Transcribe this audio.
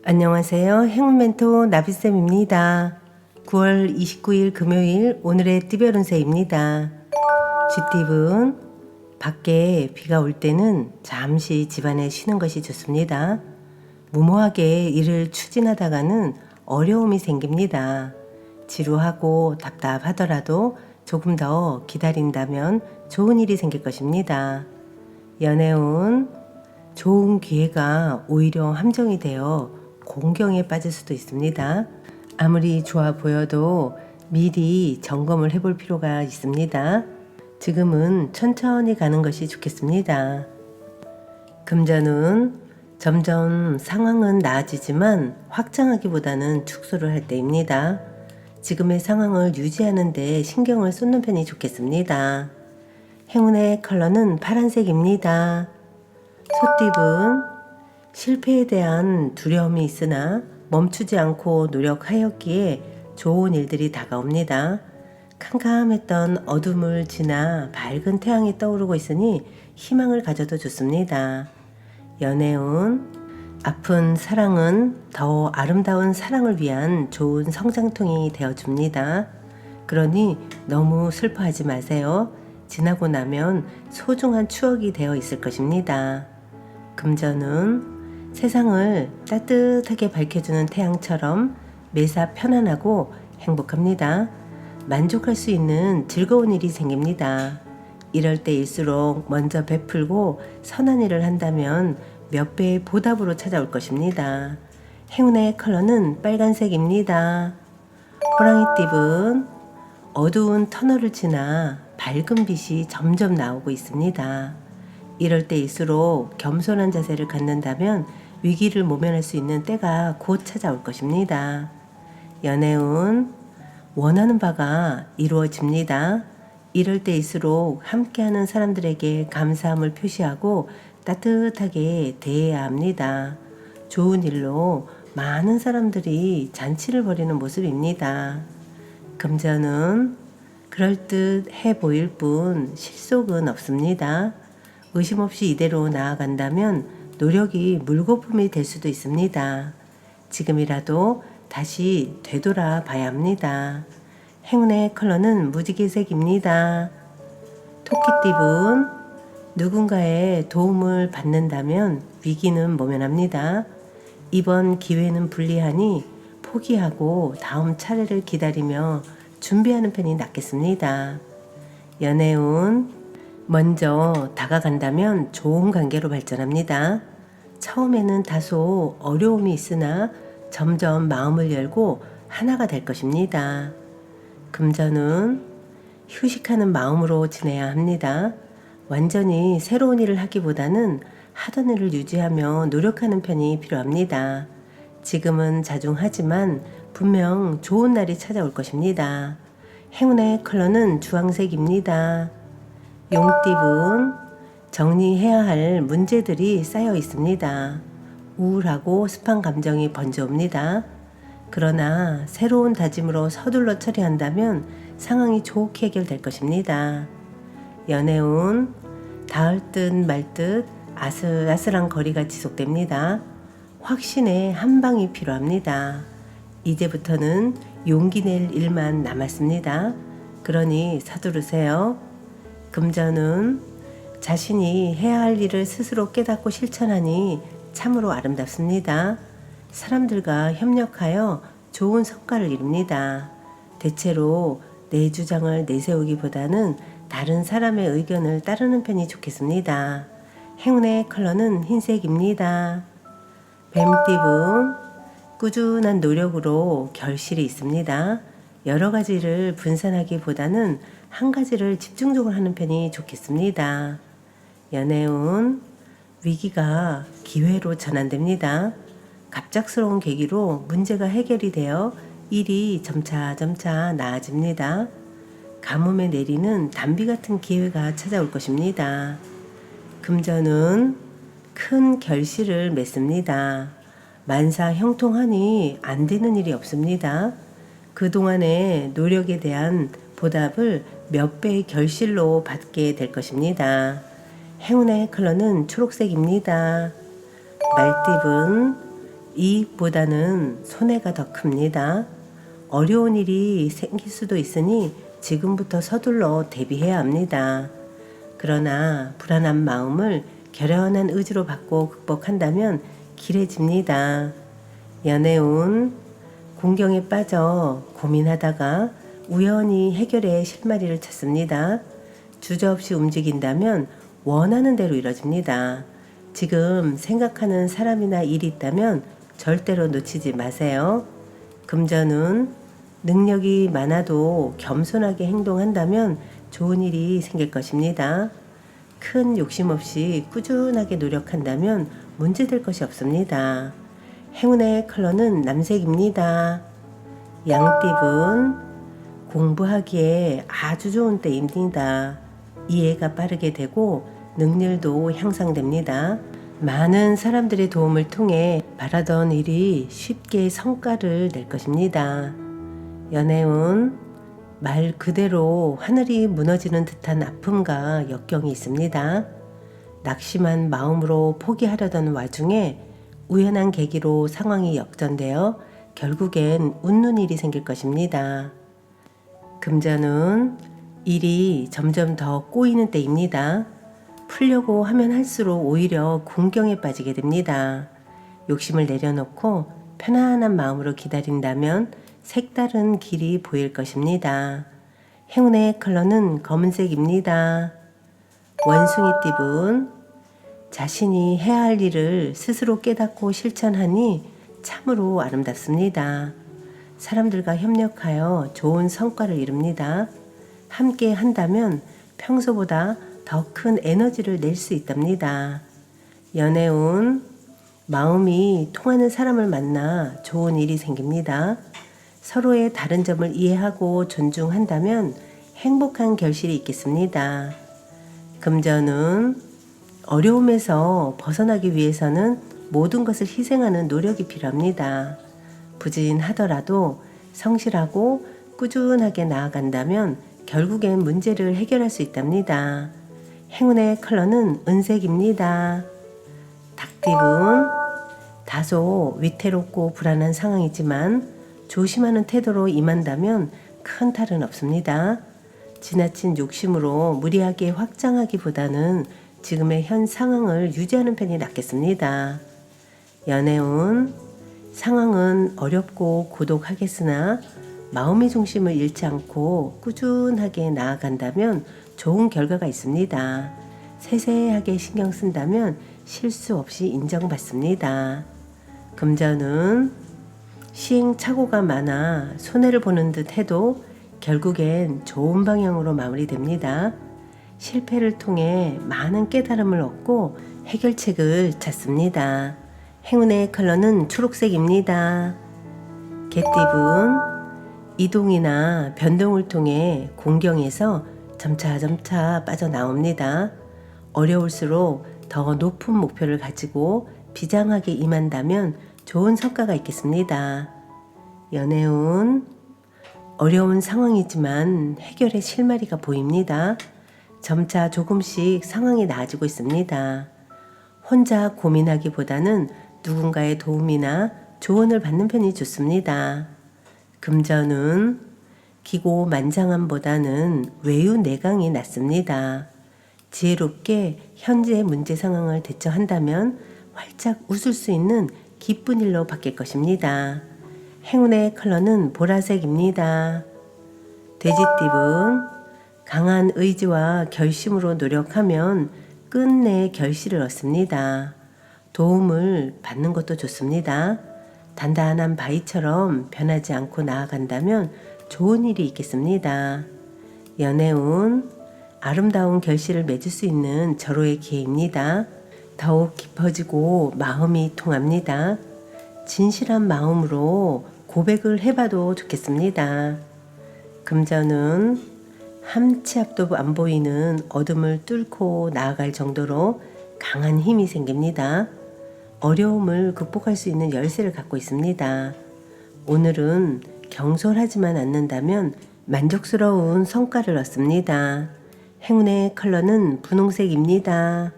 안녕하세요. 행운 멘토 나비쌤입니다. 9월 29일 금요일 오늘의 띠별 운세입니다. 쥐띠분, 밖에 비가 올 때는 잠시 집안에 쉬는 것이 좋습니다. 무모하게 일을 추진하다가는 어려움이 생깁니다. 지루하고 답답하더라도 조금 더 기다린다면 좋은 일이 생길 것입니다. 연애운, 좋은 기회가 오히려 함정이 되어 공경에 빠질 수도 있습니다. 아무리 좋아 보여도 미리 점검을 해볼 필요가 있습니다. 지금은 천천히 가는 것이 좋겠습니다. 금전운, 점점 상황은 나아지지만 확장하기보다는 축소를 할 때입니다. 지금의 상황을 유지하는 데 신경을 쏟는 편이 좋겠습니다. 행운의 컬러는 파란색입니다. 소띠분, 실패에 대한 두려움이 있으나 멈추지 않고 노력하였기에 좋은 일들이 다가옵니다. 캄캄했던 어둠을 지나 밝은 태양이 떠오르고 있으니 희망을 가져도 좋습니다. 연애운, 아픈 사랑은 더 아름다운 사랑을 위한 좋은 성장통이 되어줍니다. 그러니 너무 슬퍼하지 마세요. 지나고 나면 소중한 추억이 되어 있을 것입니다. 금전운, 세상을 따뜻하게 밝혀주는 태양처럼 매사 편안하고 행복합니다. 만족할 수 있는 즐거운 일이 생깁니다. 이럴 때일수록 먼저 베풀고 선한 일을 한다면 몇 배의 보답으로 찾아올 것입니다. 행운의 컬러는 빨간색입니다. 호랑이띠분, 어두운 터널을 지나 밝은 빛이 점점 나오고 있습니다. 이럴 때일수록 겸손한 자세를 갖는다면 위기를 모면할 수 있는 때가 곧 찾아올 것입니다. 연애운, 원하는 바가 이루어집니다. 이럴 때일수록 함께하는 사람들에게 감사함을 표시하고 따뜻하게 대해야 합니다. 좋은 일로 많은 사람들이 잔치를 벌이는 모습입니다. 금전은 그럴듯해 보일 뿐 실속은 없습니다. 의심 없이 이대로 나아간다면 노력이 물거품이 될 수도 있습니다. 지금이라도 다시 되돌아 봐야 합니다. 행운의 컬러는 무지개색입니다. 토끼띠분, 누군가의 도움을 받는다면 위기는 모면합니다. 이번 기회는 불리하니 포기하고 다음 차례를 기다리며 준비하는 편이 낫겠습니다. 연애운, 먼저 다가간다면 좋은 관계로 발전합니다. 처음에는 다소 어려움이 있으나 점점 마음을 열고 하나가 될 것입니다. 금전은 휴식하는 마음으로 지내야 합니다. 완전히 새로운 일을 하기보다는 하던 일을 유지하며 노력하는 편이 필요합니다. 지금은 자중하지만 분명 좋은 날이 찾아올 것입니다. 행운의 컬러는 주황색입니다. 용띠분, 정리해야 할 문제들이 쌓여 있습니다. 우울하고 습한 감정이 번져옵니다. 그러나 새로운 다짐으로 서둘러 처리한다면 상황이 좋게 해결될 것입니다. 연애운, 닿을 듯 말 듯 아슬아슬한 거리가 지속됩니다. 확신의 한 방이 필요합니다. 이제부터는 용기 낼 일만 남았습니다. 그러니 서두르세요. 금전은 자신이 해야 할 일을 스스로 깨닫고 실천하니 참으로 아름답습니다. 사람들과 협력하여 좋은 성과를 이룹니다. 대체로 내 주장을 내세우기보다는 다른 사람의 의견을 따르는 편이 좋겠습니다. 행운의 컬러는 흰색입니다. 뱀띠분, 꾸준한 노력으로 결실이 있습니다. 여러 가지를 분산하기보다는 한 가지를 집중적으로 하는 편이 좋겠습니다. 연애운, 위기가 기회로 전환됩니다. 갑작스러운 계기로 문제가 해결이 되어 일이 점차 나아집니다. 가뭄에 내리는 단비 같은 기회가 찾아올 것입니다. 금전은 큰 결실을 맺습니다. 만사 형통하니 안 되는 일이 없습니다. 그동안의 노력에 대한 보답을 몇 배의 결실로 받게 될 것입니다. 행운의 컬러는 초록색입니다. 말띠분, 이익보다는 손해가 더 큽니다. 어려운 일이 생길 수도 있으니 지금부터 서둘러 대비해야 합니다. 그러나 불안한 마음을 결연한 의지로 받고 극복한다면 길해집니다. 연애운, 공경에 빠져 고민하다가 우연히 해결의 실마리를 찾습니다. 주저없이 움직인다면 원하는 대로 이뤄집니다. 지금 생각하는 사람이나 일이 있다면 절대로 놓치지 마세요. 금전운, 능력이 많아도 겸손하게 행동한다면 좋은 일이 생길 것입니다. 큰 욕심 없이 꾸준하게 노력한다면 문제될 것이 없습니다. 행운의 컬러는 남색입니다. 양띠분, 공부하기에 아주 좋은 때입니다. 이해가 빠르게 되고 능률도 향상됩니다. 많은 사람들의 도움을 통해 바라던 일이 쉽게 성과를 낼 것입니다. 연애운, 말 그대로 하늘이 무너지는 듯한 아픔과 역경이 있습니다. 낙심한 마음으로 포기하려던 와중에 우연한 계기로 상황이 역전되어 결국엔 웃는 일이 생길 것입니다. 금전운, 일이 점점 더 꼬이는 때입니다. 풀려고 하면 할수록 오히려 공경에 빠지게 됩니다. 욕심을 내려놓고 편안한 마음으로 기다린다면 색다른 길이 보일 것입니다. 행운의 컬러는 검은색입니다. 원숭이띠분, 자신이 해야 할 일을 스스로 깨닫고 실천하니 참으로 아름답습니다. 사람들과 협력하여 좋은 성과를 이룹니다. 함께 한다면 평소보다 더 큰 에너지를 낼 수 있답니다. 연애운, 마음이 통하는 사람을 만나 좋은 일이 생깁니다. 서로의 다른 점을 이해하고 존중한다면 행복한 결실이 있겠습니다. 금전운, 어려움에서 벗어나기 위해서는 모든 것을 희생하는 노력이 필요합니다. 부진하더라도 성실하고 꾸준하게 나아간다면 결국엔 문제를 해결할 수 있답니다. 행운의 컬러는 은색입니다. 닭띠분, 다소 위태롭고 불안한 상황이지만 조심하는 태도로 임한다면 큰 탈은 없습니다. 지나친 욕심으로 무리하게 확장하기보다는 지금의 현 상황을 유지하는 편이 낫겠습니다. 연애운, 상황은 어렵고 고독하겠으나 마음의 중심을 잃지 않고 꾸준하게 나아간다면 좋은 결과가 있습니다. 세세하게 신경 쓴다면 실수 없이 인정받습니다. 금전은 시행착오가 많아 손해를 보는 듯 해도 결국엔 좋은 방향으로 마무리됩니다. 실패를 통해 많은 깨달음을 얻고 해결책을 찾습니다. 행운의 컬러는 초록색입니다. 개띠분, 이동이나 변동을 통해 공경에서 점차점차 빠져나옵니다. 어려울수록 더 높은 목표를 가지고 비장하게 임한다면 좋은 성과가 있겠습니다. 연애운, 어려운 상황이지만 해결의 실마리가 보입니다. 점차 조금씩 상황이 나아지고 있습니다. 혼자 고민하기보다는 누군가의 도움이나 조언을 받는 편이 좋습니다. 금전운, 기고만장함보다는 외유내강이 낫습니다. 지혜롭게 현재의 문제 상황을 대처한다면 활짝 웃을 수 있는 기쁜 일로 바뀔 것입니다. 행운의 컬러는 보라색입니다. 돼지띠분, 강한 의지와 결심으로 노력하면 끝내 결실을 얻습니다. 도움을 받는 것도 좋습니다. 단단한 바위처럼 변하지 않고 나아간다면 좋은 일이 있겠습니다. 연애운, 아름다운 결실을 맺을 수 있는 절호의 기회입니다. 더욱 깊어지고 마음이 통합니다. 진실한 마음으로 고백을 해봐도 좋겠습니다. 금전은 한 치 앞도 안 보이는 어둠을 뚫고 나아갈 정도로 강한 힘이 생깁니다. 어려움을 극복할 수 있는 열쇠를 갖고 있습니다. 오늘은 경솔하지만 않는다면 만족스러운 성과를 얻습니다. 행운의 컬러는 분홍색입니다.